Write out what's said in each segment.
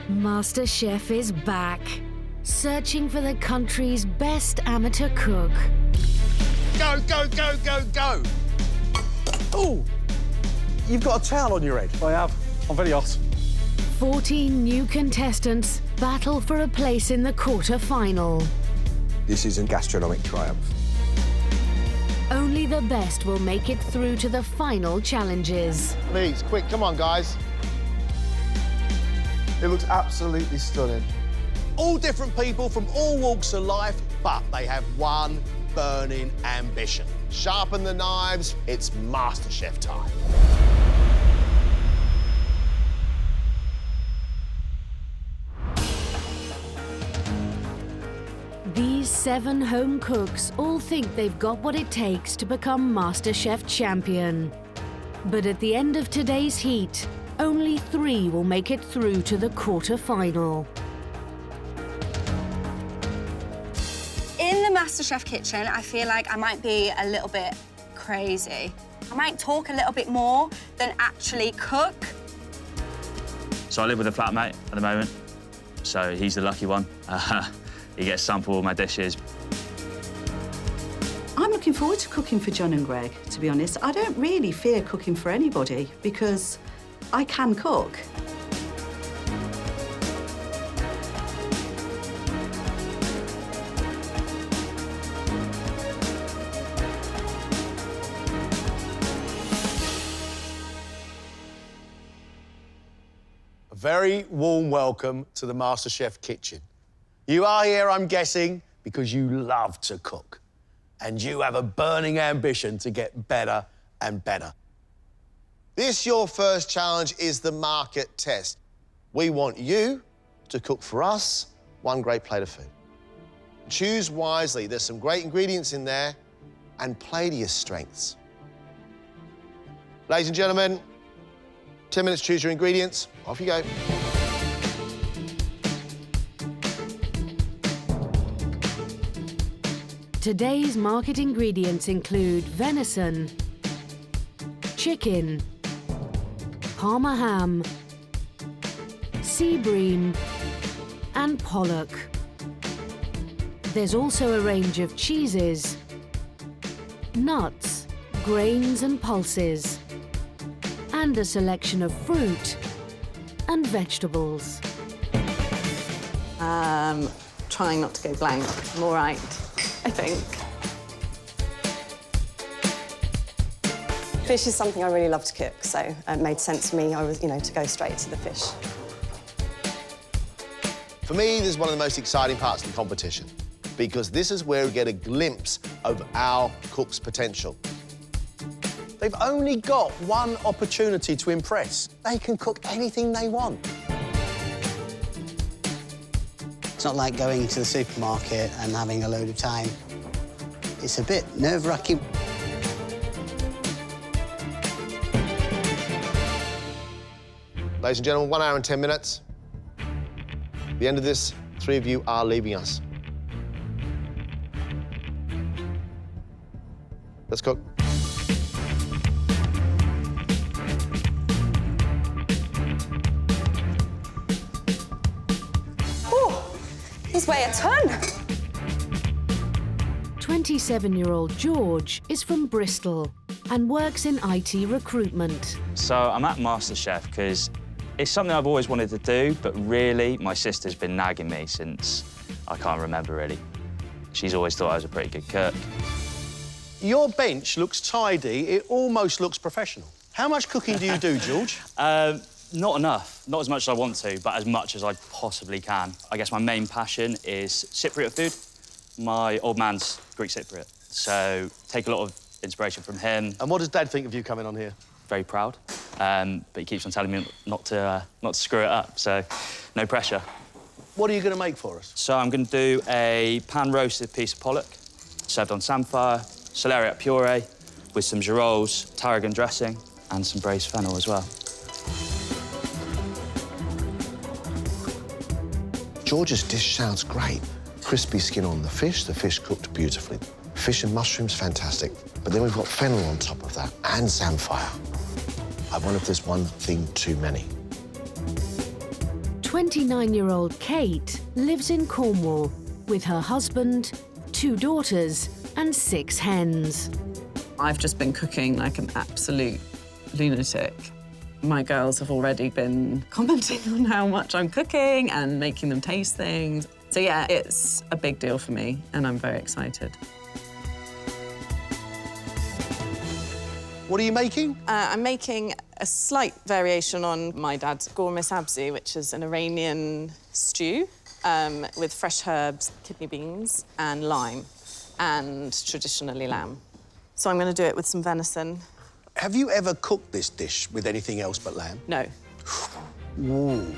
MasterChef is back, searching for the country's best amateur cook. Go, go, go, go, go! Oh, you've got a towel on your head. I have. I'm very hot. 14 new contestants battle for a place in the quarter-final. This is a gastronomic triumph. Only the best will make it through to the final challenges. Please, quick, come on, guys. It looks absolutely stunning. All different people from all walks of life, but they have one burning ambition. Sharpen the knives, it's MasterChef time. These 7 home cooks all think they've got what it takes to become MasterChef champion. But at the end of today's heat, only 3 will make it through to the quarter-final. In the MasterChef kitchen, I feel like I might be a little bit crazy. I might talk a little bit more than actually cook. So I live with a flatmate at the moment, so he's the lucky one. He gets to sample all my dishes. I'm looking forward to cooking for John and Greg, to be honest. I don't really fear cooking for anybody because I can cook. A very warm welcome to the MasterChef kitchen. You are here, I'm guessing, because you love to cook. And you have a burning ambition to get better and better. This, your first challenge, is the market test. We want you to cook for us one great plate of food. Choose wisely. There's some great ingredients in there, and play to your strengths. Ladies and gentlemen, 10 minutes, choose your ingredients. Off you go. Today's market ingredients include venison, chicken, Parma ham, sea bream, and pollock. There's also a range of cheeses, nuts, grains and pulses, and a selection of fruit and vegetables. Trying not to go blank. I'm all right, I think. Fish is something I really love to cook, so it made sense for me, to go straight to the fish. For me, this is one of the most exciting parts of the competition, because this is where we get a glimpse of our cook's potential. They've only got one opportunity to impress. They can cook anything they want. It's not like going to the supermarket and having a load of time. It's a bit nerve-wracking. Ladies and gentlemen, 1 hour and 10 minutes. At the end of this, 3 of you are leaving us. Let's cook. These weigh a ton. 27-year-old George is from Bristol and works in IT recruitment. So I'm at MasterChef because it's something I've always wanted to do, but really, my sister's been nagging me since I can't remember, really. She's always thought I was a pretty good cook. Your bench looks tidy. It almost looks professional. How much cooking do you do, George? Not enough. Not as much as I want to, but as much as I possibly can. I guess my main passion is Cypriot food. My old man's Greek Cypriot, so take a lot of inspiration from him. And what does Dad think of you coming on here? Very proud, but he keeps on telling me not to screw it up, so no pressure. What are you going to make for us? So I'm going to do a pan-roasted piece of pollock, served on samphire, celeriac puree, with some girolles, tarragon dressing, and some braised fennel as well. George's dish sounds great. Crispy skin on the fish cooked beautifully. Fish and mushrooms, fantastic. But then we've got fennel on top of that, and samphire. I wonder if there's one thing too many. 29-year-old Kate lives in Cornwall with her husband, 2 daughters and 6 hens. I've just been cooking like an absolute lunatic. My girls have already been commenting on how much I'm cooking and making them taste things. So yeah, it's a big deal for me and I'm very excited. What are you making? I'm making a slight variation on my dad's gourmet sabzi, which is an Iranian stew with fresh herbs, kidney beans and lime, and traditionally lamb. So I'm going to do it with some venison. Have you ever cooked this dish with anything else but lamb? No. Ooh.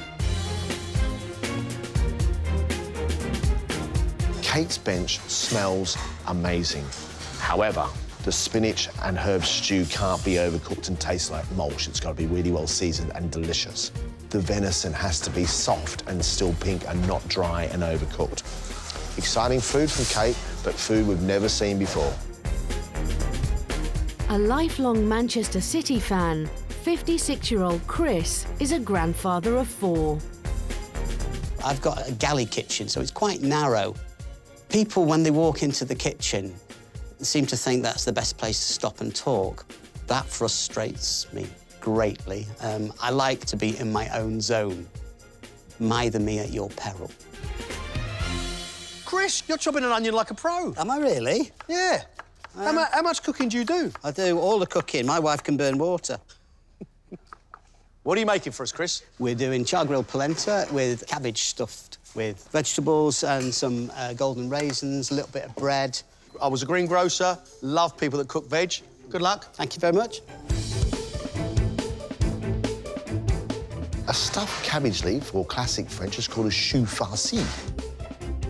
Kate's bench smells amazing. However, the spinach and herb stew can't be overcooked and taste like mulch. It's got to be really well seasoned and delicious. The venison has to be soft and still pink and not dry and overcooked. Exciting food from Kate, but food we've never seen before. A lifelong Manchester City fan, 56-year-old Chris is a grandfather of 4. I've got a galley kitchen, so it's quite narrow. People, when they walk into the kitchen, seem to think that's the best place to stop and talk. That frustrates me greatly. I like to be in my own zone. Mither me at your peril. Chris, you're chopping an onion like a pro. Am I really? Yeah. How much cooking do you do? I do all the cooking. My wife can burn water. What are you making for us, Chris? We're doing char grilled polenta with cabbage stuffed with vegetables and some golden raisins, a little bit of bread. I was a greengrocer, love people that cook veg. Good luck. Thank you very much. A stuffed cabbage leaf, or classic French, is called a chou farci.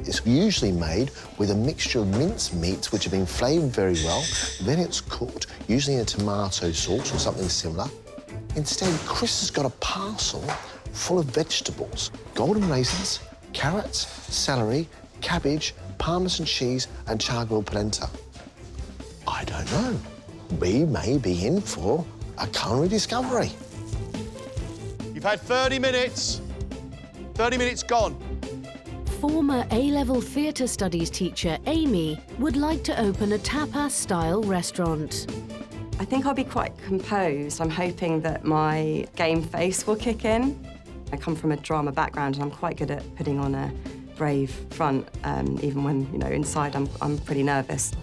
It's usually made with a mixture of minced meats which have been flavoured very well. Then it's cooked, usually in a tomato sauce or something similar. Instead, Chris has got a parcel full of vegetables, golden raisins, carrots, celery, cabbage, Parmesan cheese and char grilled polenta. I don't know. We may be in for a culinary discovery. You've had 30 minutes. 30 minutes gone. Former A-level theatre studies teacher Amy would like to open a tapas-style restaurant. I think I'll be quite composed. I'm hoping that my game face will kick in. I come from a drama background and I'm quite good at putting on a brave front, even when, inside I'm pretty nervous.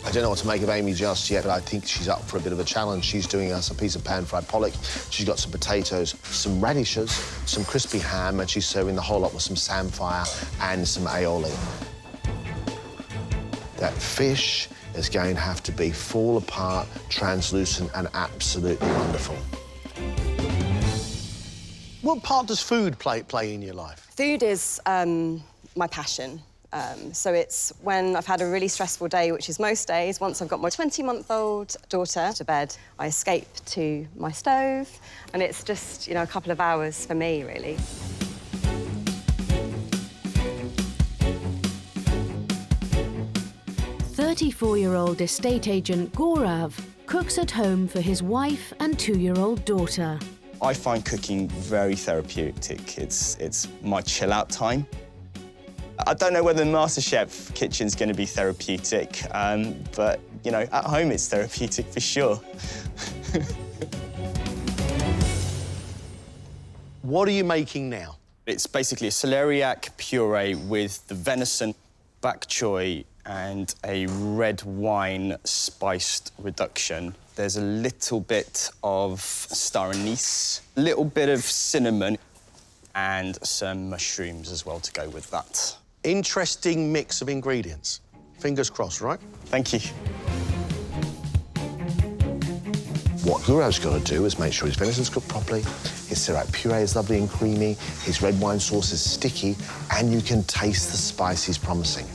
I don't know what to make of Amy just yet, but I think she's up for a bit of a challenge. She's doing us a piece of pan-fried pollock. She's got some potatoes, some radishes, some crispy ham, and she's serving the whole lot with some samphire and some aioli. That fish is going to have to be fall apart, translucent, and absolutely wonderful. What part does food play in your life? Food is my passion. So it's when I've had a really stressful day, which is most days, once I've got my 20-month-old daughter to bed, I escape to my stove, and it's just, a couple of hours for me, really. "34-year-old estate agent Gaurav cooks at home for his wife and 2-year-old daughter. I find cooking very therapeutic. It's my chill-out time. I don't know whether the MasterChef kitchen's going to be therapeutic, but, at home it's therapeutic for sure. What are you making now? It's basically a celeriac puree with the venison, bok choy, and a red wine spiced reduction. There's a little bit of star anise, a little bit of cinnamon, and some mushrooms as well to go with that. Interesting mix of ingredients. Fingers crossed, right? Thank you. What Gaurav's got to do is make sure his venison's cooked properly, his celeriac puree is lovely and creamy, his red wine sauce is sticky, and you can taste the spice he's promising.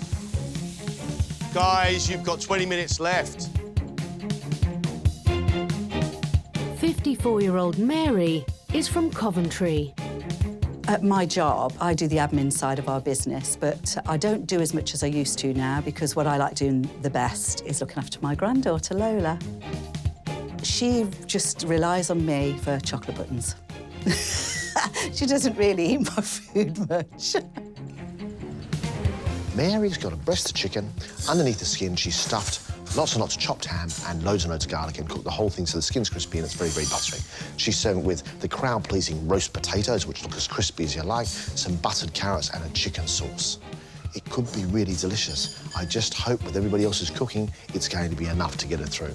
Guys, you've got 20 minutes left. 54-year-old Mary is from Coventry. At my job, I do the admin side of our business, but I don't do as much as I used to now because what I like doing the best is looking after my granddaughter, Lola. She just relies on me for chocolate buttons. She doesn't really eat my food much. Mary's got a breast of chicken. Underneath the skin, she's stuffed lots and lots of chopped ham and loads of garlic and cooked the whole thing so the skin's crispy and it's very, very buttery. She's serving it with the crowd-pleasing roast potatoes, which look as crispy as you like, some buttered carrots and a chicken sauce. It could be really delicious. I just hope with everybody else's cooking, it's going to be enough to get it through.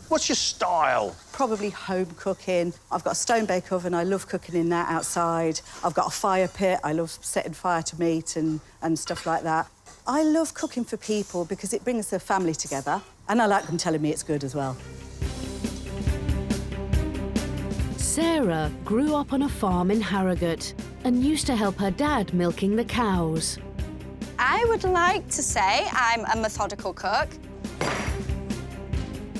What's your style? Probably home cooking. I've got a stone bake oven. I love cooking in that outside. I've got a fire pit. I love setting fire to meat and stuff like that. I love cooking for people because it brings the family together, and I like them telling me it's good as well. Sarah grew up on a farm in Harrogate and used to help her dad milking the cows. I would like to say I'm a methodical cook.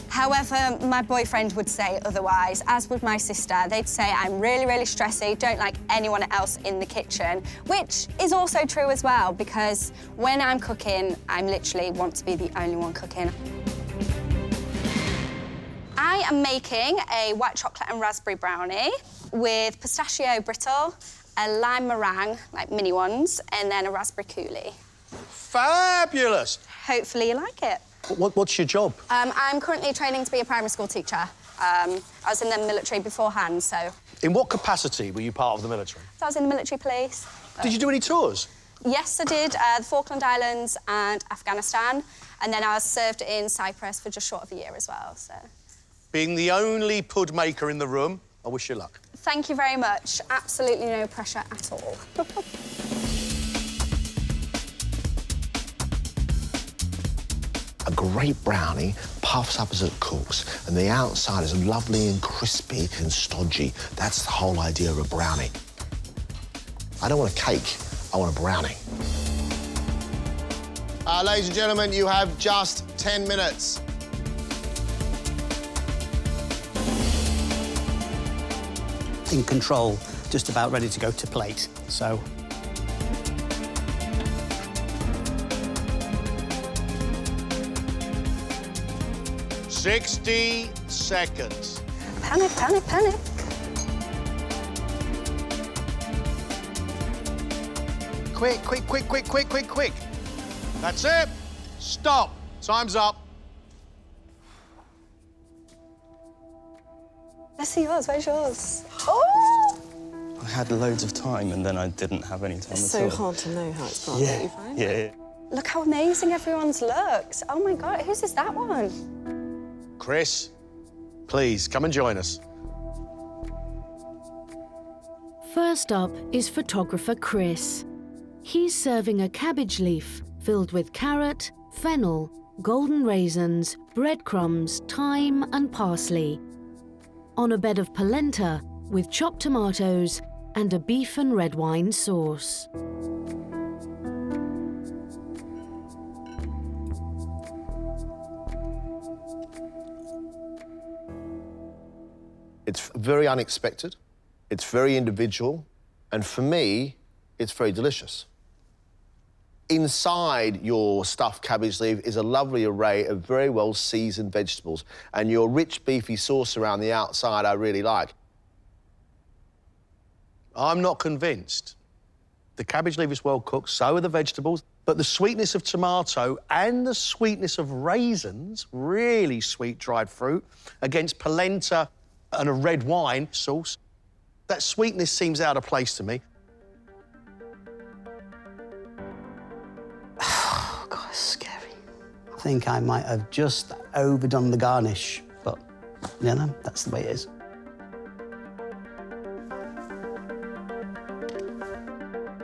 However, my boyfriend would say otherwise, as would my sister. They'd say I'm really, really stressy, don't like anyone else in the kitchen, which is also true as well, because when I'm cooking, I literally want to be the only one cooking. I am making a white chocolate and raspberry brownie with pistachio brittle, a lime meringue, like mini ones, and then a raspberry coulis. Fabulous! Hopefully you like it. What's your job? I'm currently training to be a primary school teacher. I was in the military beforehand, so... In what capacity were you part of the military? So I was in the military police. Did you do any tours? Yes, I did. The Falkland Islands and Afghanistan. And then I was served in Cyprus for just short of a year as well, so... Being the only pud maker in the room, I wish you luck. Thank you very much. Absolutely no pressure at all. A great brownie puffs up as it cooks, and the outside is lovely and crispy and stodgy. That's the whole idea of a brownie. I don't want a cake, I want a brownie. Ladies and gentlemen, you have just 10 minutes. In control, just about ready to go to plate, so... 60 seconds. Panic, panic, panic. Quick, quick, quick, quick, quick, quick, quick. That's it. Stop. Time's up. Let's see yours. Where's yours? Oh! I had loads of time and then I didn't have any time It's at all. so hard to know how it's gone. Don't you find? Yeah. Look how amazing everyone's looks. Oh, my God. Whose is that one? Chris, please come and join us. First up is photographer Chris. He's serving a cabbage leaf filled with carrot, fennel, golden raisins, breadcrumbs, thyme and parsley, on a bed of polenta with chopped tomatoes and a beef and red wine sauce. It's very unexpected, it's very individual, and for me, it's very delicious. Inside your stuffed cabbage leaf is a lovely array of very well seasoned vegetables, and your rich beefy sauce around the outside I really like. I'm not convinced. The cabbage leaf is well cooked, so are the vegetables, but the sweetness of tomato and the sweetness of raisins, really sweet dried fruit, against polenta and a red wine sauce, that sweetness seems out of place to me. Oh, God, it's scary. I think I might have just overdone the garnish, but, you know, that's the way it is.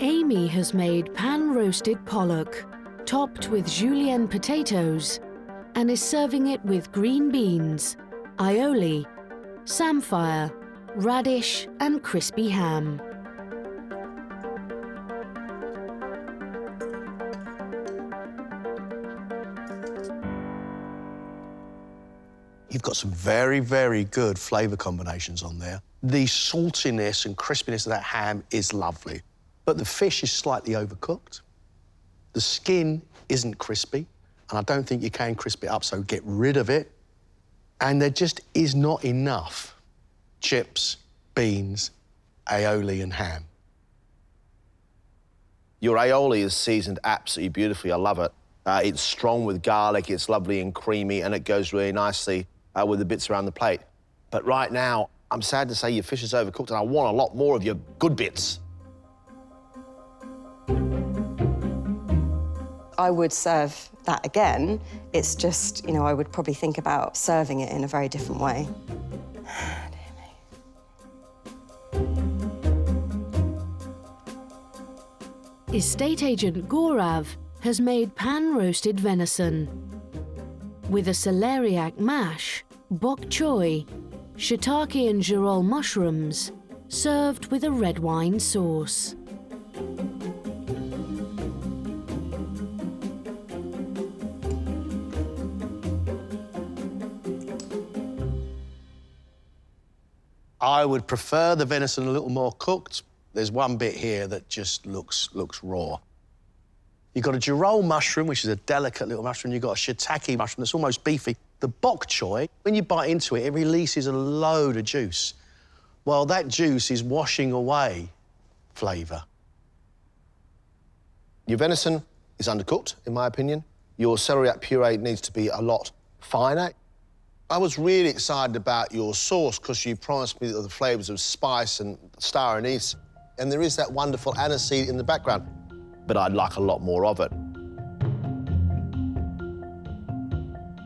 Amy has made pan-roasted pollock, topped with julienne potatoes, and is serving it with green beans, aioli, samphire, radish and crispy ham. You've got some very, very good flavour combinations on there. The saltiness and crispiness of that ham is lovely, but the fish is slightly overcooked. The skin isn't crispy, and I don't think you can crisp it up, so get rid of it. And there just is not enough chips beans, aioli and ham. Your aioli is seasoned absolutely beautifully. I love it. It's strong with garlic, it's lovely and creamy, and it goes really nicely with the bits around the plate. But right now, I'm sad to say your fish is overcooked, and I want a lot more of your good bits. I would serve that again. It's just, you know, I would probably think about serving it in a very different way. Estate agent Gaurav has made pan-roasted venison with a celeriac mash, bok choy, shiitake and girol mushrooms, served with a red wine sauce. I would prefer the venison a little more cooked. There's one bit here that just looks raw. You've got a girol mushroom, which is a delicate little mushroom. You've got a shiitake mushroom that's almost beefy. The bok choy, when you bite into it, it releases a load of juice. Well, that juice is washing away flavour. Your venison is undercooked, in my opinion. Your celeriac puree needs to be a lot finer. I was really excited about your sauce because you promised me the flavours of spice and star anise, and there is that wonderful aniseed in the background, but I'd like a lot more of it.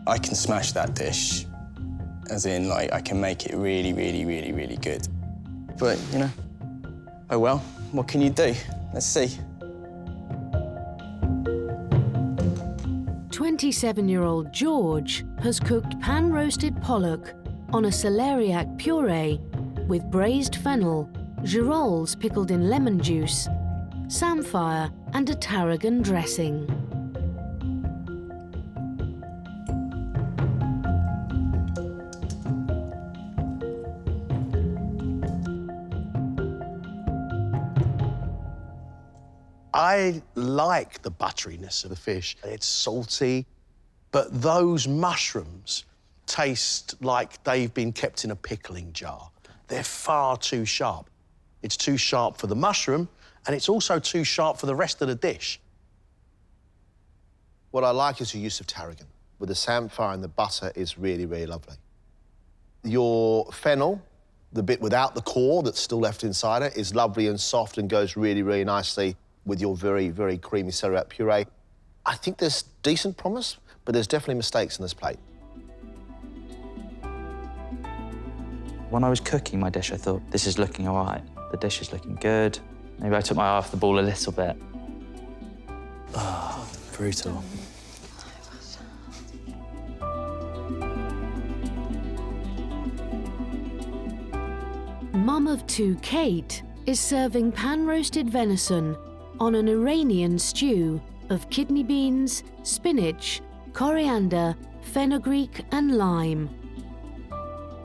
I can smash that dish, as in, like, I can make it really, really, really, really good. But, you know, oh well, what can you do? Let's see. 27-year-old George has cooked pan-roasted pollock on a celeriac puree with braised fennel, girols pickled in lemon juice, samphire and a tarragon dressing. I like the butteriness of the fish. It's salty, but those mushrooms taste like they've been kept in a pickling jar. They're far too sharp. It's too sharp for the mushroom, and it's also too sharp for the rest of the dish. What I like is your use of tarragon. With the samphire and the butter is really, really lovely. Your fennel, the bit without the core that's still left inside it, is lovely and soft and goes really, really nicely with your very, very creamy celeriac puree. I think there's decent promise, but there's definitely mistakes in this plate. When I was cooking my dish, I thought, this is looking all right. The dish is looking good. Maybe I took my eye off the ball a little bit. Oh, brutal. Mum of two, Kate, is serving pan-roasted venison on an Iranian stew of kidney beans, spinach, coriander, fenugreek and lime,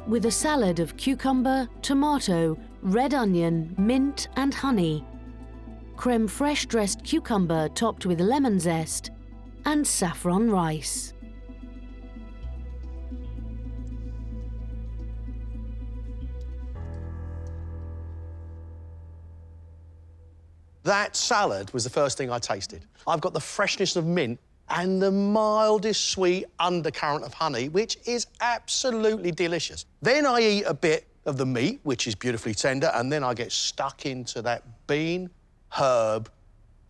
with a salad of cucumber, tomato, red onion, mint and honey, creme fraiche dressed cucumber topped with lemon zest, and saffron rice. That salad was the first thing I tasted. I've got the freshness of mint and the mildest sweet undercurrent of honey, which is absolutely delicious. Then I eat a bit of the meat, which is beautifully tender, and then I get stuck into that bean, herb,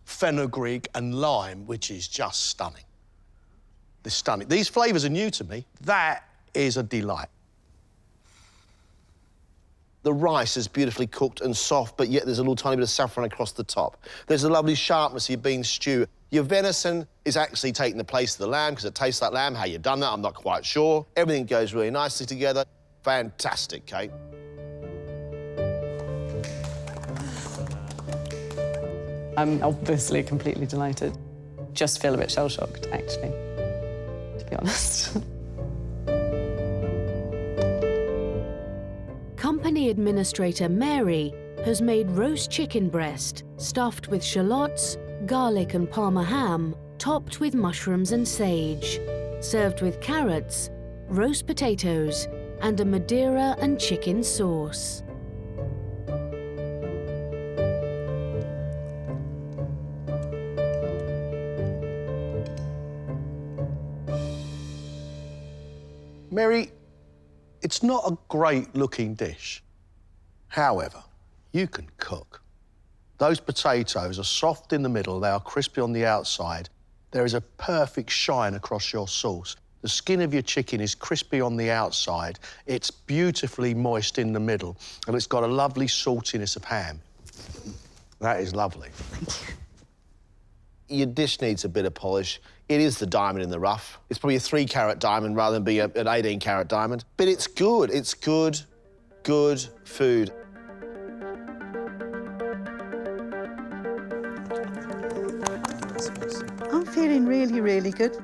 fenugreek and lime, which is just stunning. It's stunning. These flavours are new to me. That is a delight. The rice is beautifully cooked and soft, but yet there's a little tiny bit of saffron across the top. There's a lovely sharpness of your bean stew. Your venison is actually taking the place of the lamb because it tastes like lamb. How you've done that, I'm not quite sure. Everything goes really nicely together. Fantastic, Kate. I'm obviously completely delighted. Just feel a bit shell-shocked, actually, to be honest. Company administrator Mary has made roast chicken breast stuffed with shallots, garlic and parma ham, topped with mushrooms and sage, served with carrots, roast potatoes and a Madeira and chicken sauce. Mary, it's not a great-looking dish. However, you can cook. Those potatoes are soft in the middle, they are crispy on the outside. There is a perfect shine across your sauce. The skin of your chicken is crispy on the outside, it's beautifully moist in the middle, and it's got a lovely saltiness of ham. That is lovely. Your dish needs a bit of polish. It is the diamond in the rough. It's probably a 3-carat diamond rather than be an 18-carat diamond. But it's good. It's good, good food. I'm feeling really, really good.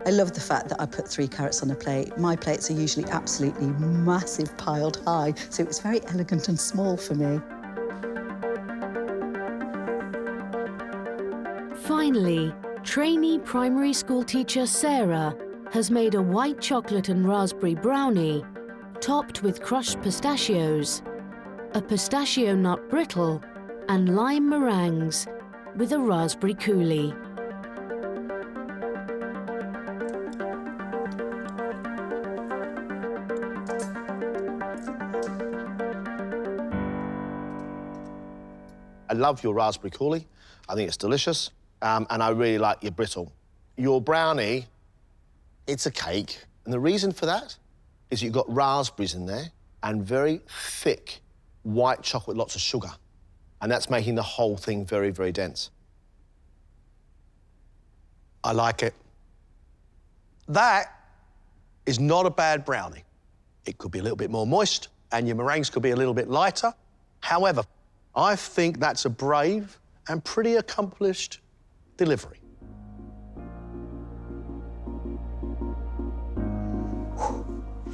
I love the fact that I put 3 carrots on a plate. My plates are usually absolutely massive, piled high, so it's very elegant and small for me. Finally, trainee primary school teacher Sarah has made a white chocolate and raspberry brownie topped with crushed pistachios, a pistachio nut brittle, and lime meringues with a raspberry coulis. I love your raspberry coulis. I think it's delicious. And I really like your brittle. Your brownie, it's a cake. And the reason for that is you've got raspberries in there and very thick white chocolate, lots of sugar. And that's making the whole thing very, very dense. I like it. That is not a bad brownie. It could be a little bit more moist, and your meringues could be a little bit lighter. However, I think that's a brave and pretty accomplished delivery.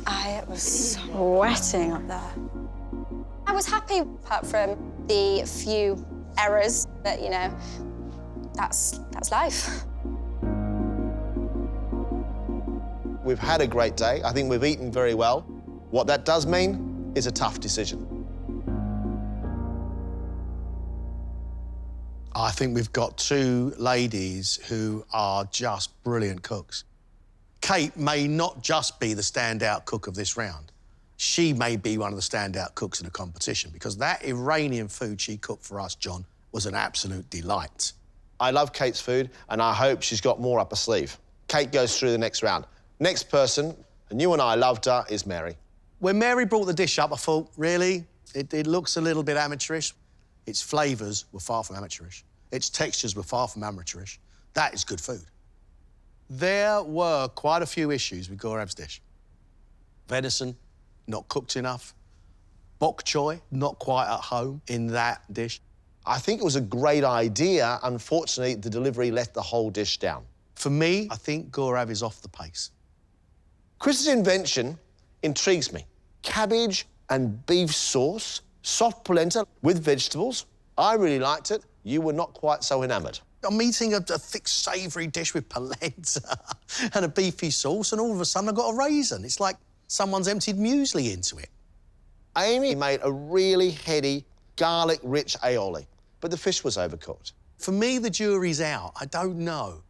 I was sweating up there. I was happy, apart from the few errors, that, you know, that's life. We've had a great day. I think we've eaten very well. What that does mean is a tough decision. I think we've got 2 ladies who are just brilliant cooks. Kate may not just be the standout cook of this round. She may be one of the standout cooks in the competition, because that Iranian food she cooked for us, John, was an absolute delight. I love Kate's food, and I hope she's got more up her sleeve. Kate goes through the next round. Next person, and you and I loved her, is Mary. When Mary brought the dish up, I thought, really? It looks a little bit amateurish. Its flavours were far from amateurish. Its textures were far from amateurish. That is good food. There were quite a few issues with Gaurav's dish. Venison, not cooked enough. Bok choy, not quite at home in that dish. I think it was a great idea. Unfortunately, the delivery let the whole dish down. For me, I think Gaurav is off the pace. Chris's invention intrigues me. Cabbage and beef sauce, soft polenta with vegetables. I really liked it. You were not quite so enamoured. I'm eating a thick, savoury dish with polenta and a beefy sauce, and all of a sudden I've got a raisin. It's like someone's emptied muesli into it. Amy made a really heady, garlic-rich aioli, but the fish was overcooked. For me, the jury's out. I don't know.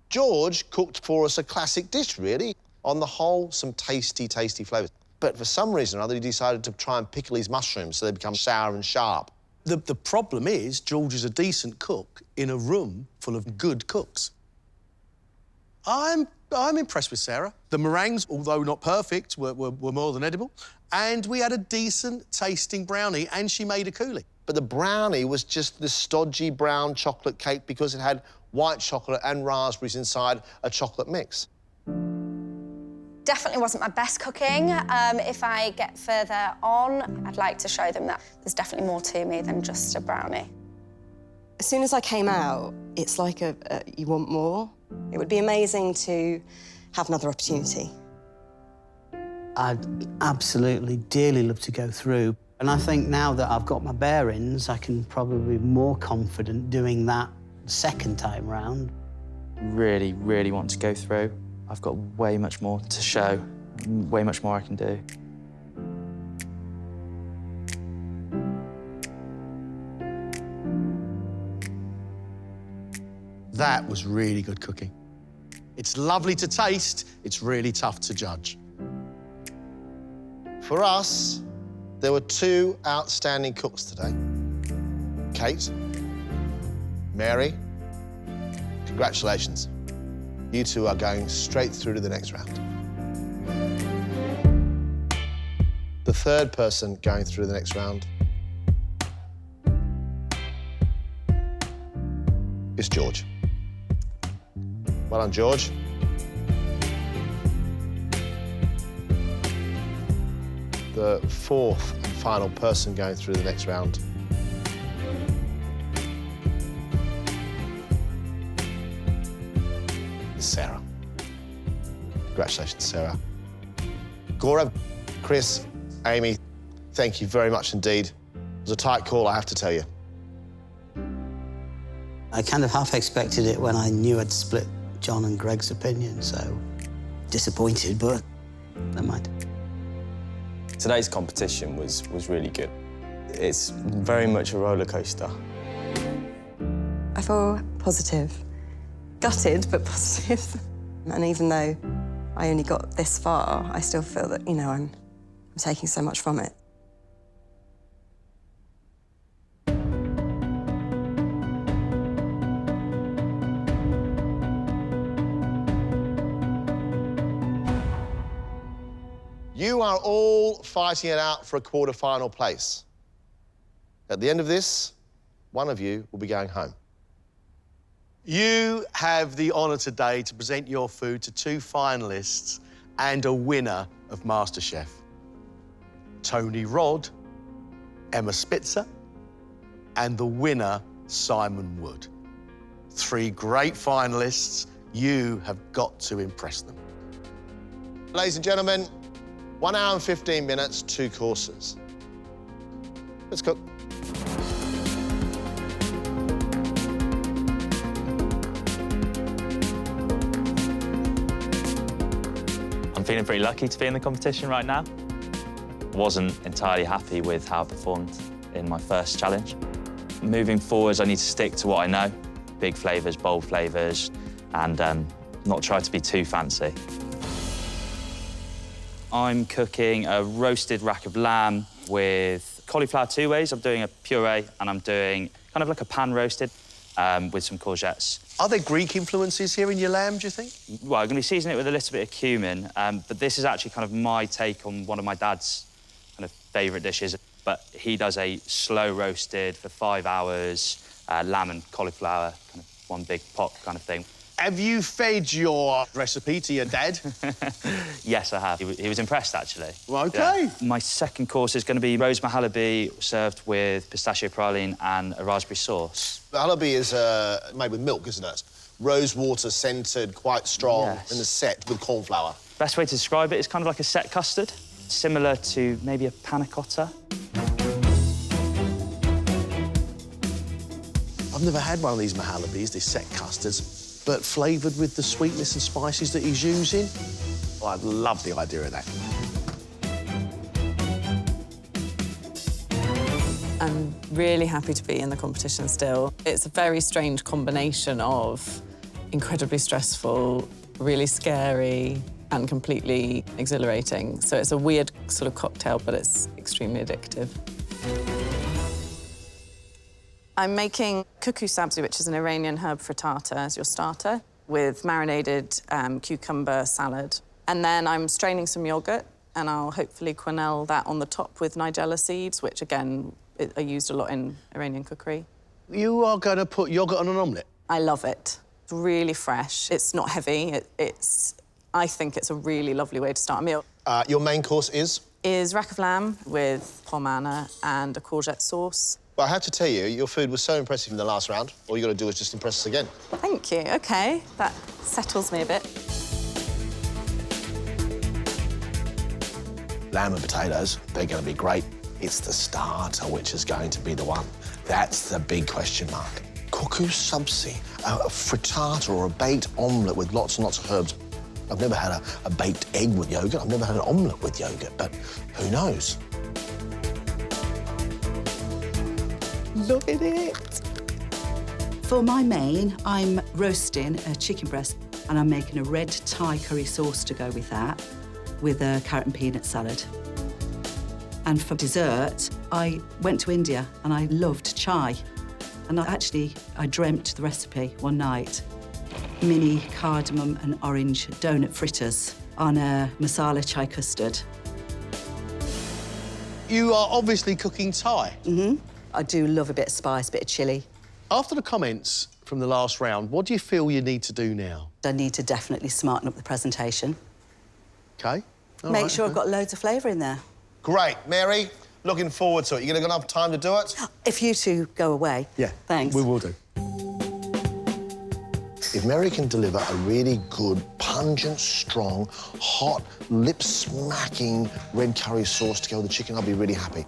George cooked for us a classic dish, really. On the whole, some tasty, tasty flavours. But for some reason or other, he decided to try and pickle his mushrooms so they become sour and sharp. The problem is George is a decent cook in a room full of good cooks. I'm impressed with Sarah. The meringues, although not perfect, were more than edible. And we had a decent tasting brownie, and she made a coulis. But the brownie was just this stodgy brown chocolate cake because it had white chocolate and raspberries inside a chocolate mix. Definitely wasn't my best cooking. If I get further on, I'd like to show them that there's definitely more to me than just a brownie. As soon as I came out, it's like you want more. It would be amazing to have another opportunity. I'd absolutely dearly love to go through. And I think now that I've got my bearings, I can probably be more confident doing that second time round. Really, really want to go through. I've got way much more to show, way much more I can do. That was really good cooking. It's lovely to taste, it's really tough to judge. For us, there were 2 outstanding cooks today. Kate, Mary, congratulations. You 2 are going straight through to the next round. The 3rd person going through the next round is George. Well done, George. The 4th and final person going through the next round is Sarah. Congratulations, Sarah. Gaurav, Chris, Amy, thank you very much indeed. It was a tight call, I have to tell you. I kind of half expected it when I knew I'd split John and Greg's opinion, so disappointed, but never mind. Today's competition was really good. It's very much a roller coaster. I feel positive. Gutted, but positive. And even though I only got this far, I still feel that, you know, I'm taking so much from it. You are all fighting it out for a quarter-final place. At the end of this, one of you will be going home. You have the honour today to present your food to 2 finalists and a winner of MasterChef. Tony Rod, Emma Spitzer, and the winner, Simon Wood. 3 great finalists. You have got to impress them. Ladies and gentlemen, 1 hour and 15 minutes, 2 courses. Let's cook. I'm feeling pretty lucky to be in the competition right now. Wasn't entirely happy with how I performed in my first challenge. Moving forwards, I need to stick to what I know. Big flavours, bold flavours, and not try to be too fancy. I'm cooking a roasted rack of lamb with cauliflower 2 ways. I'm doing a puree and I'm doing kind of like a pan roasted with some courgettes. Are there Greek influences here in your lamb, do you think? Well, I'm going to be seasoning it with a little bit of cumin, but this is actually kind of my take on one of my dad's kind of favourite dishes. But he does a slow roasted for 5 hours, lamb and cauliflower, kind of one big pot kind of thing. Have you fed your recipe to your dad? Yes, I have. He was impressed, actually. Well, OK. Yeah. My second course is going to be rose mahalabi served with pistachio praline and a raspberry sauce. Mahalabi is made with milk, isn't it? Rose water scented, quite strong, Yes. and is set with corn flour. Best way to describe it is kind of like a set custard, similar to maybe a panna cotta. I've never had one of these mahalabis, these set custards, but flavoured with the sweetness and spices that he's using. Well, I love the idea of that. I'm really happy to be in the competition still. It's a very strange combination of incredibly stressful, really scary, and completely exhilarating. So it's a weird sort of cocktail, but it's extremely addictive. I'm making kuku sabzi, which is an Iranian herb frittata, as your starter, with marinated cucumber salad. And then I'm straining some yoghurt, and I'll hopefully quenelle that on the top with nigella seeds, which, again, are used a lot in Iranian cookery. You are going to put yoghurt on an omelette? I love it. It's really fresh. It's not heavy. I think it's a really lovely way to start a meal. Your main course is? Is rack of lamb with pomana and a courgette sauce. Well, I have to tell you, your food was so impressive in the last round. All you got to do is just impress us again. Thank you. OK, that settles me a bit. Lamb and potatoes, they're going to be great. It's the starter which is going to be the one. That's the big question mark. Kuku sabzi, a frittata or a baked omelette with lots and lots of herbs. I've never had a baked egg with yoghurt. I've never had an omelette with yoghurt, but who knows? Look at it. For my main, I'm roasting a chicken breast and I'm making a red Thai curry sauce to go with that, with a carrot and peanut salad. And for dessert, I went to India and I loved chai. And I dreamt the recipe one night. Mini cardamom and orange donut fritters on a masala chai custard. You are obviously cooking Thai. I do love a bit of spice, a bit of chilli. After the comments from the last round, what do you feel you need to do now? I need to definitely smarten up the presentation. OK. Make sure I've got loads of flavour in there. Great. Mary, looking forward to it. You're going to have time to do it? If you two go away. Yeah. Thanks. We will do. If Mary can deliver a really good, pungent, strong, hot, lip-smacking red curry sauce to go with the chicken, I'll be really happy.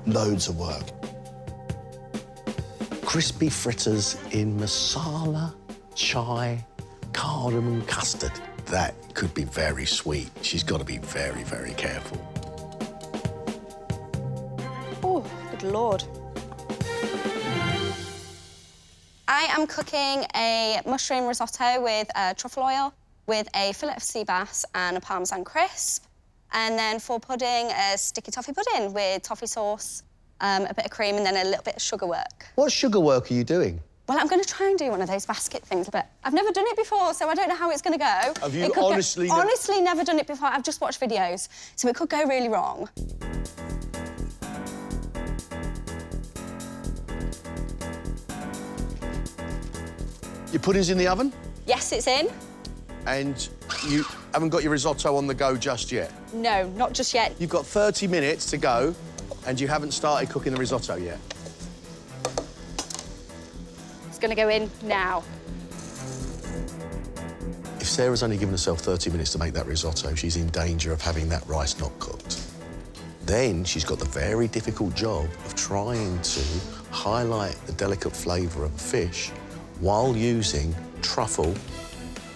Loads of work. Crispy fritters in masala, chai, cardamom custard. That could be very sweet. She's got to be very, very careful. Oh, good Lord. I am cooking a mushroom risotto with truffle oil, with a fillet of sea bass and a Parmesan crisp. And then for pudding, a sticky toffee pudding with toffee sauce, a bit of cream, and then a little bit of sugar work. What sugar work are you doing? Well, I'm going to try and do one of those basket things, but I've never done it before, so I don't know how it's going to go. Have you honestly never done it before. I've just watched videos, so it could go really wrong. Your pudding's in the oven? Yes, it's in. And you haven't got your risotto on the go just yet? No, not just yet. You've got 30 minutes to go, and you haven't started cooking the risotto yet. It's going to go in now. If Sarah's only given herself 30 minutes to make that risotto, she's in danger of having that rice not cooked. Then she's got the very difficult job of trying to highlight the delicate flavour of fish while using truffle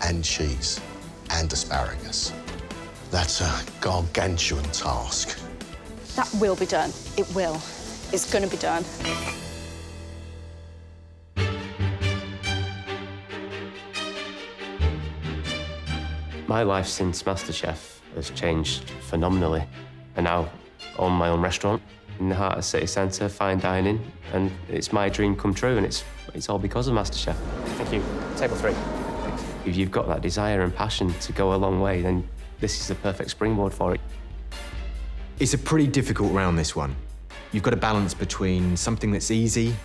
and cheese and asparagus. That's a gargantuan task. That will be done. It will. It's going to be done. My life since MasterChef has changed phenomenally. I now own my own restaurant in the heart of city centre, fine dining, and it's my dream come true, and it's all because of MasterChef. Thank you. Table 3. If you've got that desire and passion to go a long way, then this is the perfect springboard for it. It's a pretty difficult round, this one. You've got to balance between something that's easy,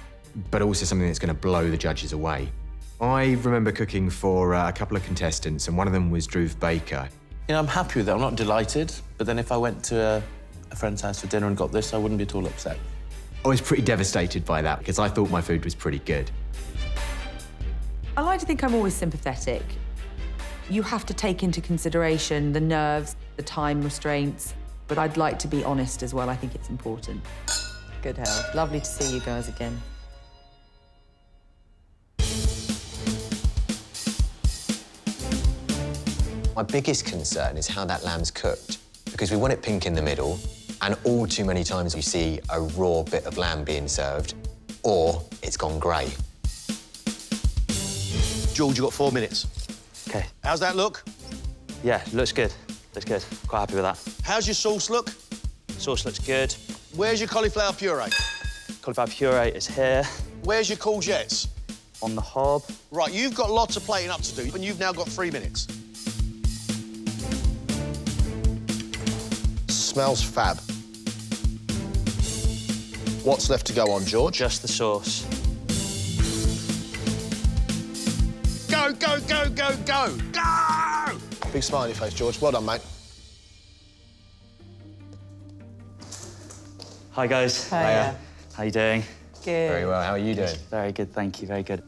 but also something that's going to blow the judges away. I remember cooking for a couple of contestants, and one of them was Drew Baker. You know, I'm happy with it. I'm not delighted, but then if I went to a friend's house for dinner and got this, I wouldn't be at all upset. I was pretty devastated by that because I thought my food was pretty good. I like to think I'm always sympathetic. You have to take into consideration the nerves, the time restraints, but I'd like to be honest as well. I think it's important. Good health. Lovely to see you guys again. My biggest concern is how that lamb's cooked, because we want it pink in the middle, and all too many times you see a raw bit of lamb being served, or it's gone grey. George, you've got 4 minutes. OK. How's that look? Yeah, looks good. Looks good. Quite happy with that. How's your sauce look? Sauce looks good. Where's your cauliflower puree? Cauliflower puree is here. Where's your courgettes? On the hob. Right, you've got lots of plating up to do, and you've now got 3 minutes. Smells fab. What's left to go on, George? Just the sauce. Go, go, go, go, go! Go! Big smile on your face, George. Well done, mate. Hi, guys. Hiya. How you doing? Good. Very well. How are you doing? Very good, thank you, very good.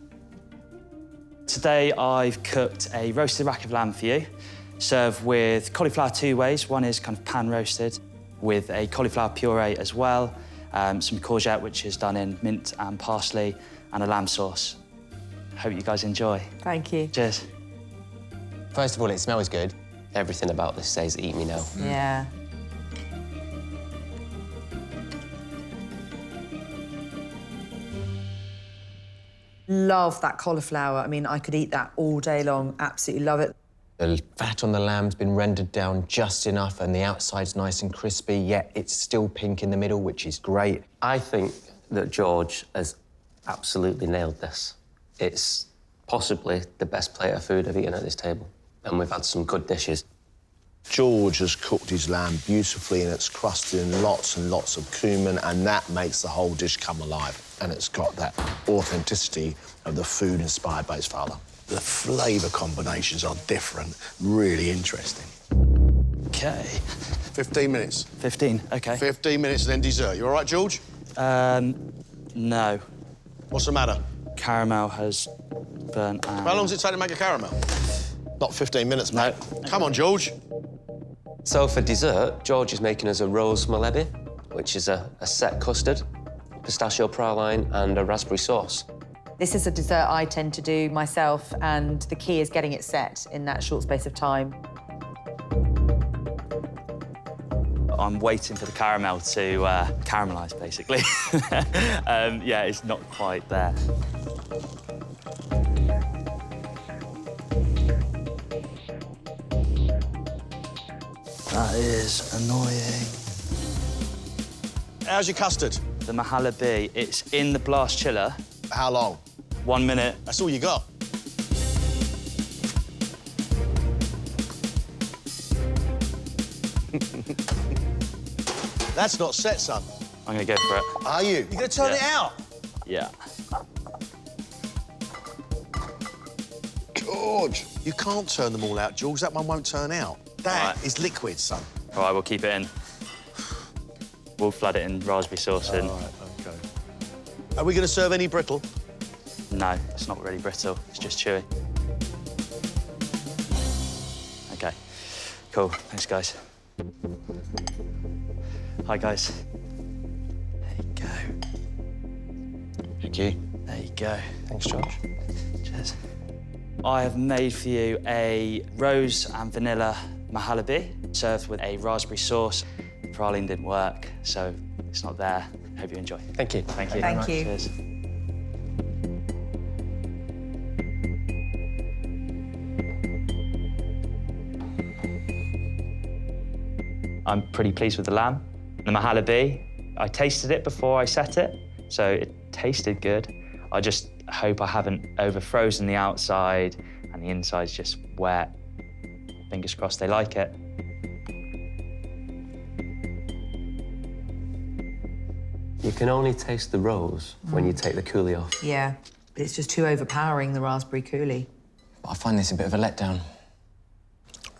Today, I've cooked a roasted rack of lamb for you, served with cauliflower 2 ways. One is kind of pan-roasted with a cauliflower puree as well, some courgette, which is done in mint and parsley, and a lamb sauce. Hope you guys enjoy. Thank you. Cheers. First of all, it smells good. Everything about this says eat me now. Yeah. Love that cauliflower. I mean, I could eat that all day long. Absolutely love it. The fat on the lamb's been rendered down just enough and the outside's nice and crispy, yet it's still pink in the middle, which is great. I think that George has absolutely nailed this. It's possibly the best plate of food I've eaten at this table, and we've had some good dishes. George has cooked his lamb beautifully and it's crusted in lots and lots of cumin, and that makes the whole dish come alive. And it's got that authenticity of the food inspired by his father. The flavour combinations are different, really interesting. OK. 15 minutes. 15, OK. 15 minutes and then dessert. You all right, George? No. What's the matter? Caramel has burnt out. How long does it take to make a caramel? Not 15 minutes, mate. Come on, George. So for dessert, George is making us a rose malebi, which is a set custard, pistachio praline and a raspberry sauce. This is a dessert I tend to do myself, and the key is getting it set in that short space of time. I'm waiting for the caramel to caramelise, basically. Yeah, it's not quite there. That is annoying. How's your custard? The mahalabi, it's in the blast chiller. How long? 1 minute. That's all you got? That's not set, son. I'm going to go for it. Are you? You're going to turn it out? Yeah. George, you can't turn them all out, George. That one won't turn out. That is liquid, son. All right, we'll keep it in. We'll flood it in raspberry sauce and... All right, OK. Are we going to serve any brittle? No, it's not really brittle. It's just chewy. OK. Cool. Thanks, guys. Hi, guys. There you go. Thank you. There you go. Thanks, George. Cheers. I have made for you a rose and vanilla mahalabi, served with a raspberry sauce. The praline didn't work, so it's not there. Hope you enjoy. Thank you. Thank you. Thank you. Cheers. I'm pretty pleased with the lamb. The mahalabi, I tasted it before I set it, so it tasted good. I just hope I haven't over-frozen the outside and the inside's just wet. Fingers crossed they like it. You can only taste the rose when you take the coulis off. Yeah, but it's just too overpowering, the raspberry coulis. I find this a bit of a letdown.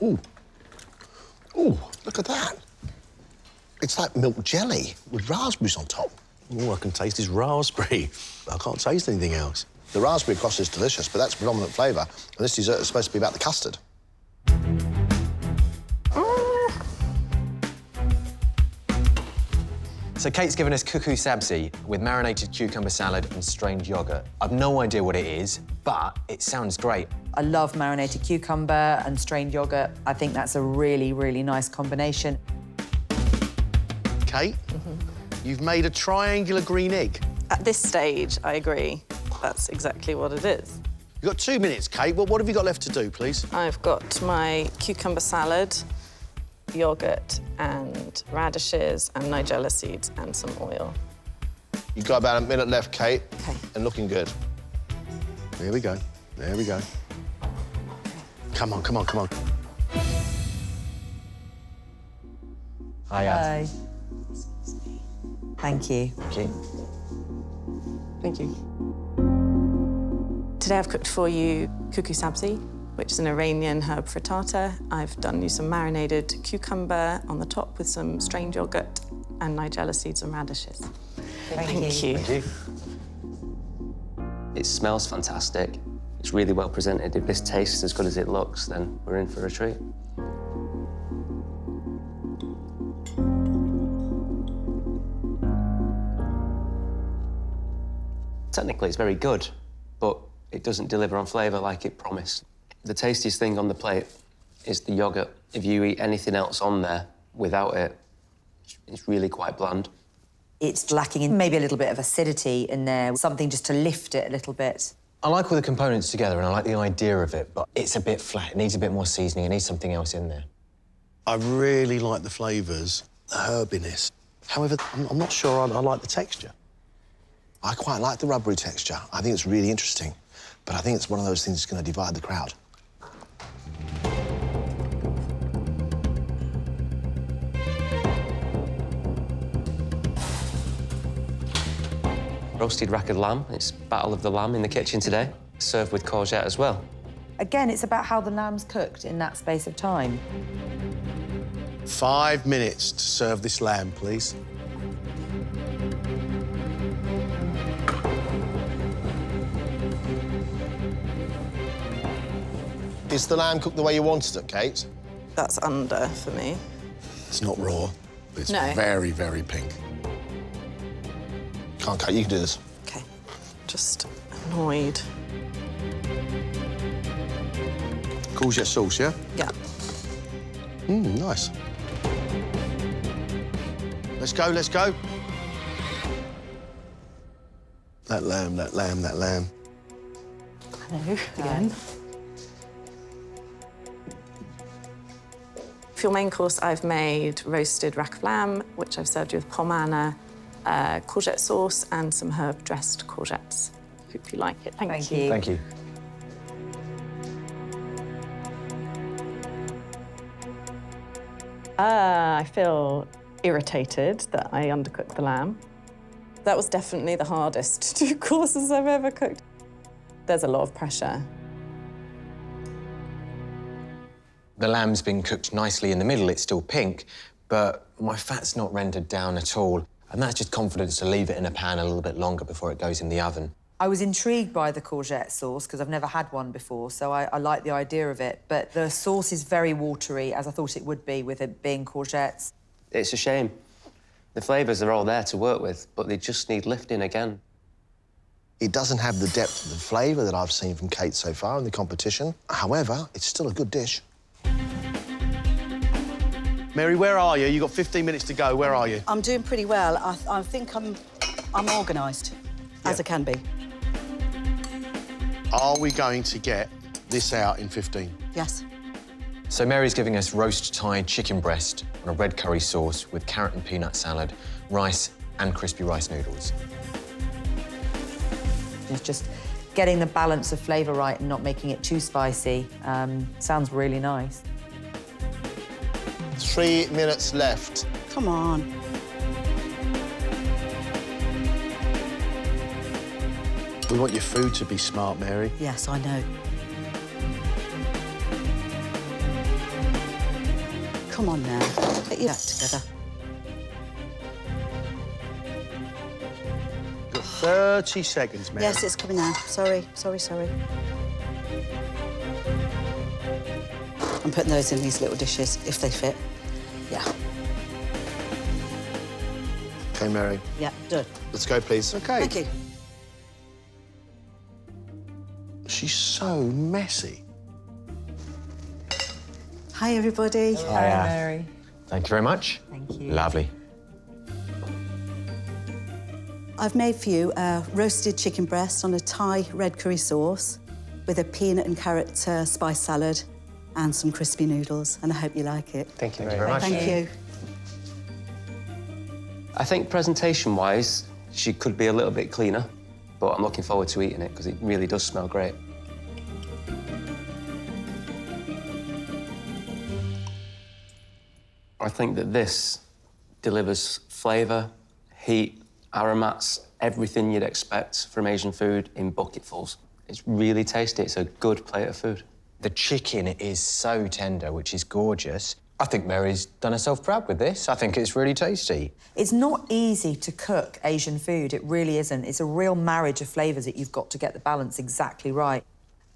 Ooh. Ooh, look at that. It's like milk jelly with raspberries on top. All I can taste is raspberry. I can't taste anything else. The raspberry crust is delicious, but that's predominant flavour, and this dessert is supposed to be about the custard. So Kate's given us cuckoo sabzi with marinated cucumber salad and strained yoghurt. I've no idea what it is, but it sounds great. I love marinated cucumber and strained yoghurt. I think that's a really, really nice combination. Kate, you've made a triangular green egg. At this stage, I agree. That's exactly what it is. You've got 2 minutes, Kate. What have you got left to do, please? I've got my cucumber salad, yoghurt and radishes and nigella seeds and some oil. You've got about a minute left, Kate. OK. And looking good. There we go. There we go. Come on, come on, come on. Hi. Thank you. Thank you. Thank you. Today I've cooked for you cuckoo sabzi, which is an Iranian herb frittata. I've done you some marinated cucumber on the top with some strained yoghurt and nigella seeds and radishes. Thank you. Thank you. It smells fantastic. It's really well presented. If this tastes as good as it looks, then we're in for a treat. Technically, it's very good, but it doesn't deliver on flavour like it promised. The tastiest thing on the plate is the yoghurt. If you eat anything else on there without it, it's really quite bland. It's lacking in maybe a little bit of acidity in there, something just to lift it a little bit. I like all the components together and I like the idea of it, but it's a bit flat. It needs a bit more seasoning. It needs something else in there. I really like the flavours, the herbiness. However, I'm not sure I like the texture. I quite like the rubbery texture. I think it's really interesting. But I think it's one of those things that's going to divide the crowd. Roasted rack of lamb. It's Battle of the Lamb in the kitchen today. Served with courgette as well. Again, it's about how the lamb's cooked in that space of time. 5 minutes to serve this lamb, please. Is the lamb cooked the way you wanted it, Kate? That's under for me. It's not raw, but it's No. very, very pink. Can't, Kate, you can do this. OK, just annoyed. Courgette sauce, yeah? Yeah. Nice. Let's go, let's go. That lamb, that lamb, that lamb. Hello again. For your main course, I've made roasted rack of lamb, which I've served you with pomana, courgette sauce, and some herb-dressed courgettes. Hope you like it. Thank you. Thank you. I feel irritated that I undercooked the lamb. That was definitely the hardest 2 courses I've ever cooked. There's a lot of pressure. The lamb's been cooked nicely in the middle. It's still pink, but my fat's not rendered down at all. And that's just confidence to leave it in a pan a little bit longer before it goes in the oven. I was intrigued by the courgette sauce because I've never had one before, so I like the idea of it. But the sauce is very watery, as I thought it would be with it being courgettes. It's a shame. The flavours are all there to work with, but they just need lifting again. It doesn't have the depth of the flavour that I've seen from Kate so far in the competition. However, it's still a good dish. Mary, where are you? You've got 15 minutes to go. Where are you? I'm doing pretty well. I think I'm organised, as I can be. Are we going to get this out in 15? Yes. So Mary's giving us roast Thai chicken breast on a red curry sauce with carrot and peanut salad, rice and crispy rice noodles. It's just getting the balance of flavour right and not making it too spicy. Sounds really nice. 3 minutes left. Come on. We want your food to be smart, Mary. Yes, I know. Come on now, get your act together. Got 30 seconds, Mary. Yes, it's coming now. Sorry. I'm putting those in these little dishes, if they fit. Yeah. OK, Mary. Yeah, done. Let's go, please. OK. Thank you. She's so messy. Hi, everybody. Hi, Mary. Thank you very much. Thank you. Lovely. I've made for you a roasted chicken breast on a Thai red curry sauce with a peanut and carrot spice salad and some crispy noodles, and I hope you like it. Thank you very much. Thank you. I think presentation-wise, she could be a little bit cleaner, but I'm looking forward to eating it because it really does smell great. I think that this delivers flavour, heat, aromats, everything you'd expect from Asian food in bucketfuls. It's really tasty. It's a good plate of food. The chicken is so tender, which is gorgeous. I think Mary's done herself proud with this. I think it's really tasty. It's not easy to cook Asian food. It really isn't. It's a real marriage of flavours that you've got to get the balance exactly right.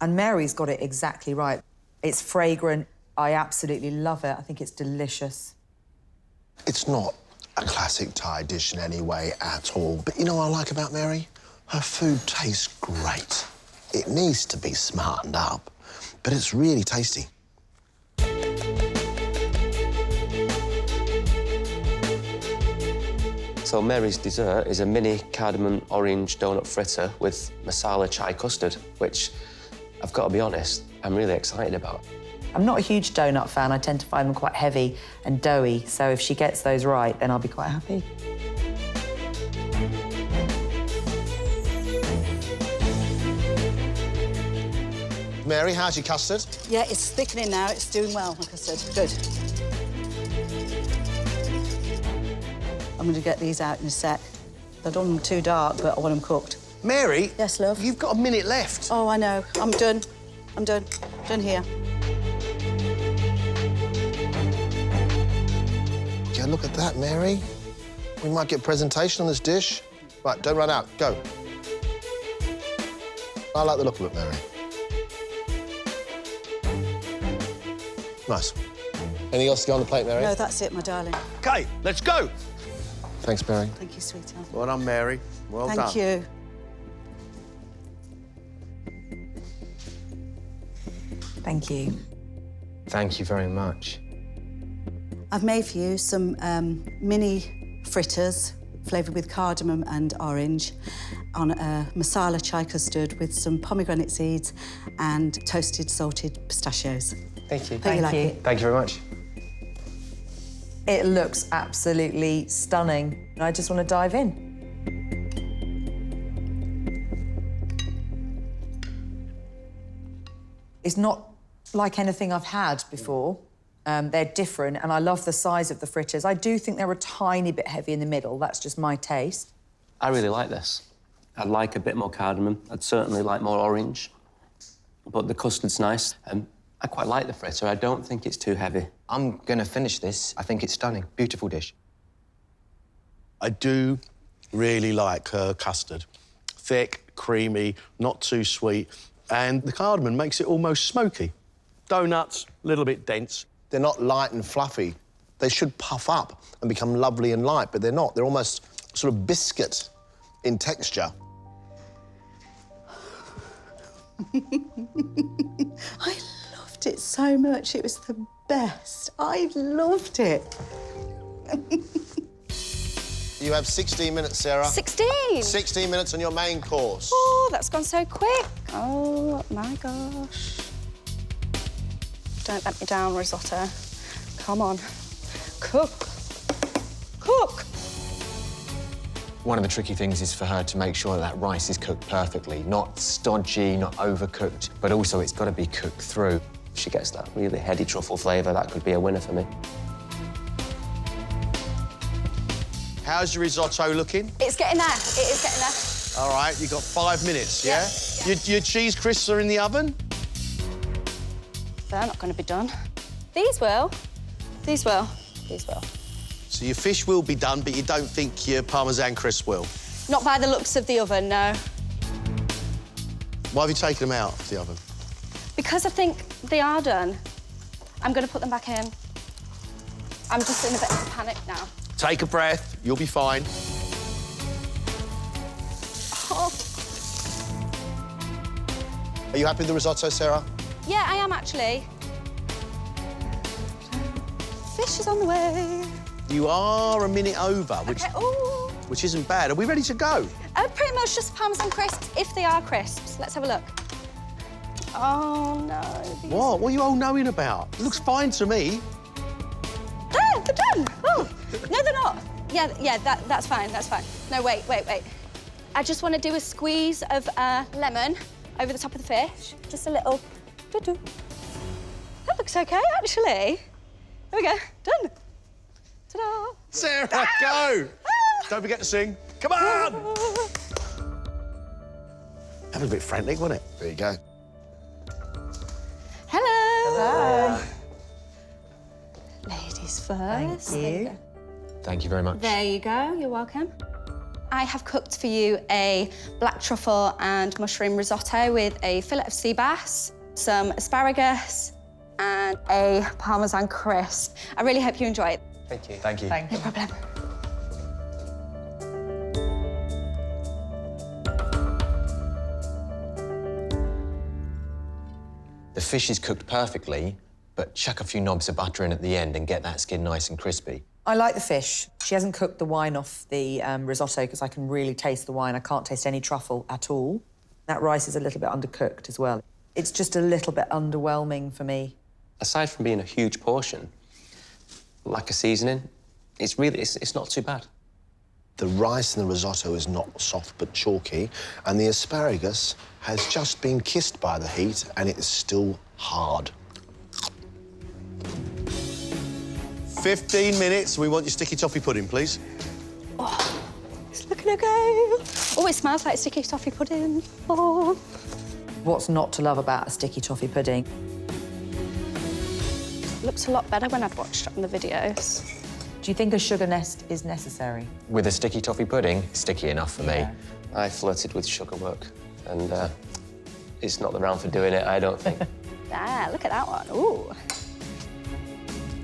And Mary's got it exactly right. It's fragrant. I absolutely love it. I think it's delicious. It's not a classic Thai dish in any way at all. But you know what I like about Mary? Her food tastes great. It needs to be smartened up, but it's really tasty. So Mary's dessert is a mini cardamom orange donut fritter with masala chai custard, which, I've got to be honest, I'm really excited about. I'm not a huge donut fan. I tend to find them quite heavy and doughy, so if she gets those right, then I'll be quite happy. Mary, how's your custard? Yeah, it's thickening now. It's doing well, my custard. Good. I'm going to get these out in a sec. I don't want them too dark, but I want them cooked. Mary? Yes, love? You've got a minute left. Oh, I know. I'm done. I'm done. Done here. Yeah, look at that, Mary. We might get presentation on this dish. Right, don't run out. Go. I like the look of it, Mary. Nice. Anything else to go on the plate, Mary? No, that's it, my darling. OK, let's go. Thanks, Mary. Thank you, sweetheart. Well done, Mary. Well done. Thank you. Thank you. Thank you very much. I've made for you some mini fritters flavoured with cardamom and orange on a masala chai custard with some pomegranate seeds and toasted salted pistachios. Thank you. Hope you like it. Thank you very much. It looks absolutely stunning, and I just want to dive in. It's not like anything I've had before. They're different, and I love the size of the fritters. I do think they're a tiny bit heavy in the middle. That's just my taste. I really like this. I'd like a bit more cardamom. I'd certainly like more orange. But the custard's nice. I quite like the fritter. I don't think it's too heavy. I'm going to finish this. I think it's stunning. Beautiful dish. I do really like her custard. Thick, creamy, not too sweet, and the cardamom makes it almost smoky. Donuts, a little bit dense. They're not light and fluffy. They should puff up and become lovely and light, but they're not. They're almost sort of biscuit in texture. I loved it so much. It was the best. I loved it. You have 16 minutes, Sarah. 16? 16 minutes on your main course. Oh, that's gone so quick. Oh, my gosh. Don't let me down, risotto. Come on. Cook. Cook. One of the tricky things is for her to make sure that rice is cooked perfectly. Not stodgy, not overcooked, but also it's got to be cooked through. If she gets that really heady truffle flavour, that could be a winner for me. How's your risotto looking? It's getting there. It is getting there. All right, you've got 5 minutes, yeah? Yeah. Your cheese crisps are in the oven? They're not going to be done. These will. These will. These will. So your fish will be done, but you don't think your Parmesan crisp will? Not by the looks of the oven, no. Why have you taken them out of the oven? Because I think they are done. I'm going to put them back in. I'm just in a bit of a panic now. Take a breath, you'll be fine. Oh. Are you happy with the risotto, Sarah? Yeah, I am actually. Fish is on the way. You are a minute over, which isn't bad. Are we ready to go? Pretty much just Parmesan crisps, if they are crisps. Let's have a look. Oh, no. What? What are you all knowing about? It looks fine to me. There, they're done. Oh, no, they're not. Yeah, that's fine, that's fine. No, wait. I just want to do a squeeze of lemon over the top of the fish. Just a little doo-doo. That looks OK, actually. There we go, done. Ta-da. Sarah, go! Don't forget to sing. Come on! That was a bit frantic, wasn't it? There you go. Hello. Hi. Ladies first. Thank you. Thank you very much. There you go, you're welcome. I have cooked for you a black truffle and mushroom risotto with a fillet of sea bass, some asparagus, and a Parmesan crisp. I really hope you enjoy it. Thank you. Thank you. Thank you. No problem. The fish is cooked perfectly, but chuck a few knobs of butter in at the end and get that skin nice and crispy. I like the fish. She hasn't cooked the wine off the risotto because I can really taste the wine. I can't taste any truffle at all. That rice is a little bit undercooked as well. It's just a little bit underwhelming for me. Aside from being a huge portion, like a seasoning, it's really, it's not too bad. The rice in the risotto is not soft but chalky, and the asparagus has just been kissed by the heat and it is still hard. 15 minutes. We want your sticky toffee pudding, please. Oh, it's looking okay. Oh, it smells like sticky toffee pudding. Oh. What's not to love about a sticky toffee pudding? It looks a lot better when I'd watched it on the videos. Do you think a sugar nest is necessary? With a sticky toffee pudding, sticky enough for me. I flirted with sugar work, and it's not the round for doing it, I don't think. Ah, look at that one. Ooh.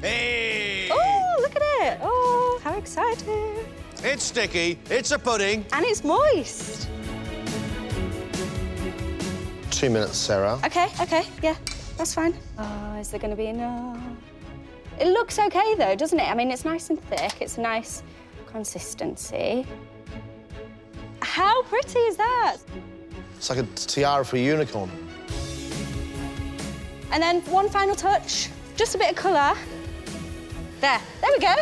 Hey! Oh, look at it. Oh, how exciting. It's sticky, it's a pudding. And it's moist. 2 minutes, Sarah. OK, yeah, that's fine. Oh, is there going to be enough? It looks OK, though, doesn't it? I mean, it's nice and thick. It's a nice consistency. How pretty is that? It's like a tiara for a unicorn. And then one final touch, just a bit of colour. There we go.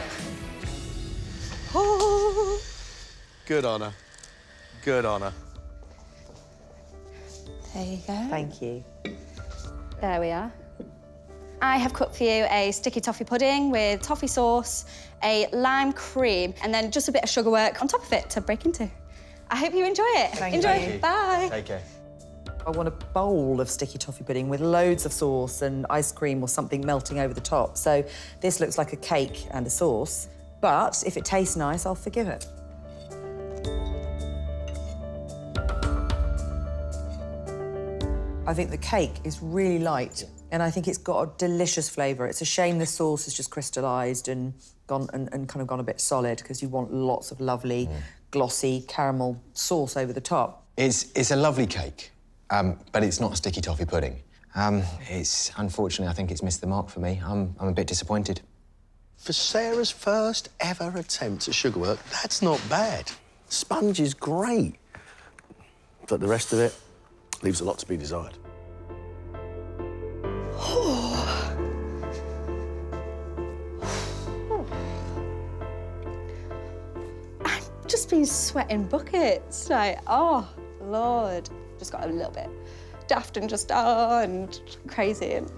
Oh. Good on her. Good on her. There you go. Thank you. There we are. I have cooked for you a sticky toffee pudding with toffee sauce, a lime cream, and then just a bit of sugar work on top of it to break into. I hope you enjoy it. Enjoy. you. Bye. Take care. I want a bowl of sticky toffee pudding with loads of sauce and ice cream or something melting over the top. So this looks like a cake and a sauce, but if it tastes nice, I'll forgive it. I think the cake is really light, and I think it's got a delicious flavour. It's a shame the sauce has just crystallised and gone and kind of gone a bit solid, because you want lots of lovely, glossy caramel sauce over the top. It's a lovely cake, but it's not a sticky toffee pudding. It's unfortunately, I think it's missed the mark for me. I'm a bit disappointed. For Sarah's first ever attempt at sugar work, that's not bad. Sponge is great, but the rest of it leaves a lot to be desired. I've just been sweating buckets. Like, oh, Lord. Just got a little bit daft and just, and crazy and,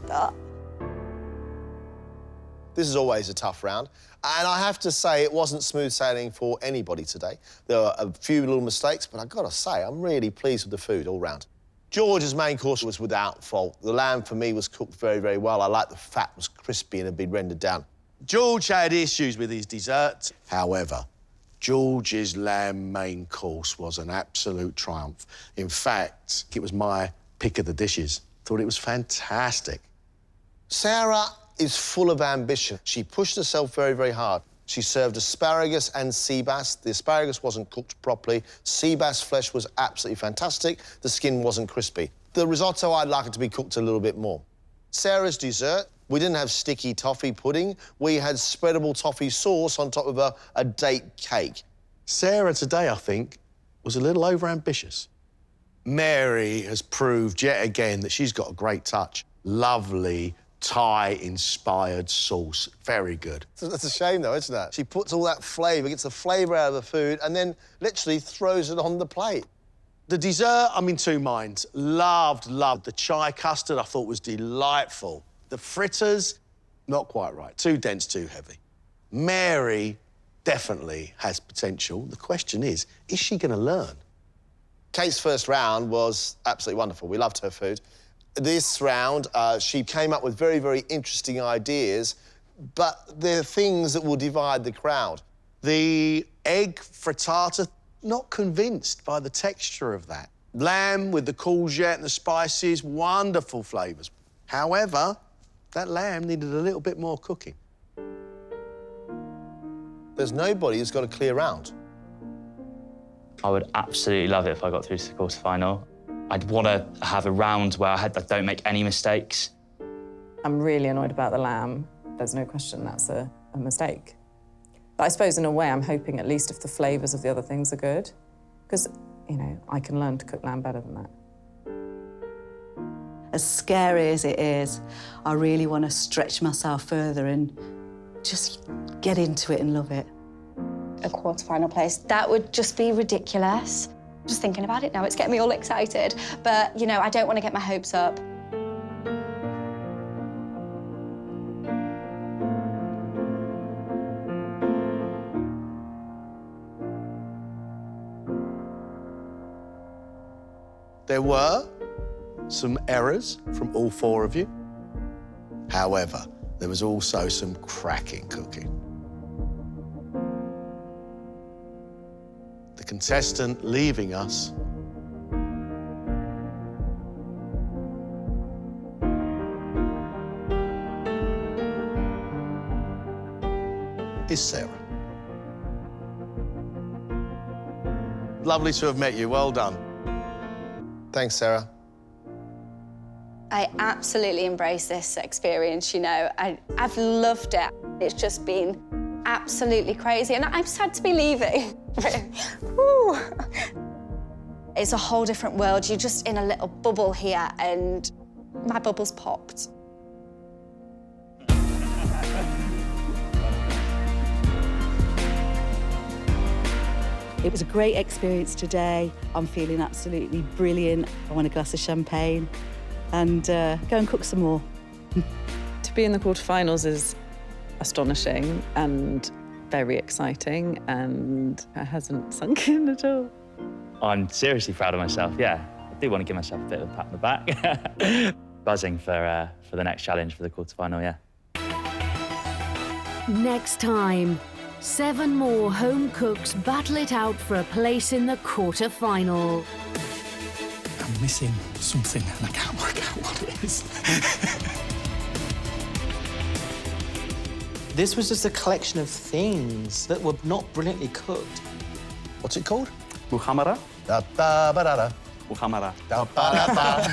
This is always a tough round, and I have to say it wasn't smooth sailing for anybody today. There were a few little mistakes, but I've got to say I'm really pleased with the food all round. George's main course was without fault. The lamb, for me, was cooked very, very well. I like the fat was crispy and had been rendered down. George had issues with his dessert. However, George's lamb main course was an absolute triumph. In fact, it was my pick of the dishes. Thought it was fantastic. Sarah is full of ambition. She pushed herself very, very hard. She served asparagus and sea bass. The asparagus wasn't cooked properly. Sea bass flesh was absolutely fantastic. The skin wasn't crispy. The risotto, I'd like it to be cooked a little bit more. Sarah's dessert, we didn't have sticky toffee pudding. We had spreadable toffee sauce on top of a date cake. Sarah today, I think, was a little overambitious. Mary has proved yet again that she's got a great touch. Lovely Thai-inspired sauce. Very good. That's a shame, though, isn't it? She puts all that flavour, gets the flavour out of the food, and then literally throws it on the plate. The dessert, I'm in two minds. Loved the chai custard, I thought was delightful. The fritters, not quite right. Too dense, too heavy. Mary definitely has potential. The question is she going to learn? Kate's first round was absolutely wonderful. We loved her food. This round, she came up with very, very interesting ideas, but they're things that will divide the crowd. The egg frittata, not convinced by the texture of that. Lamb with the courgette and the spices, wonderful flavours. However, that lamb needed a little bit more cooking. There's nobody who's got a clear round. I would absolutely love it if I got through to the quarterfinal. I'd want to have a round where I don't make any mistakes. I'm really annoyed about the lamb. There's no question that's a mistake. But I suppose in a way I'm hoping at least if the flavours of the other things are good, because, you know, I can learn to cook lamb better than that. As scary as it is, I really want to stretch myself further and just get into it and love it. A quarterfinal place, that would just be ridiculous. Just thinking about it now, it's getting me all excited. But, you know, I don't want to get my hopes up. There were some errors from all 4 of you. However, there was also some cracking cooking. The contestant leaving us is Sarah. Lovely to have met you. Well done. Thanks, Sarah. I absolutely embrace this experience, you know. I've loved it. It's just been absolutely crazy, and I'm sad to be leaving. Woo. It's a whole different world. You're just in a little bubble here, and my bubble's popped. It was a great experience today. I'm feeling absolutely brilliant. I want a glass of champagne and go and cook some more. To be in the quarterfinals is astonishing and very exciting, and it hasn't sunk in at all. I'm seriously proud of myself, yeah. I do want to give myself a bit of a pat on the back. Buzzing for the next challenge for the quarterfinal, yeah. Next time, 7 more home cooks battle it out for a place in the quarter-final. I'm missing something and I can't work out what it is. This was just a collection of things that were not brilliantly cooked. What's it called? Muhammara. Da-da-ba-da-da. Muhammara. Da-ba-da-ba.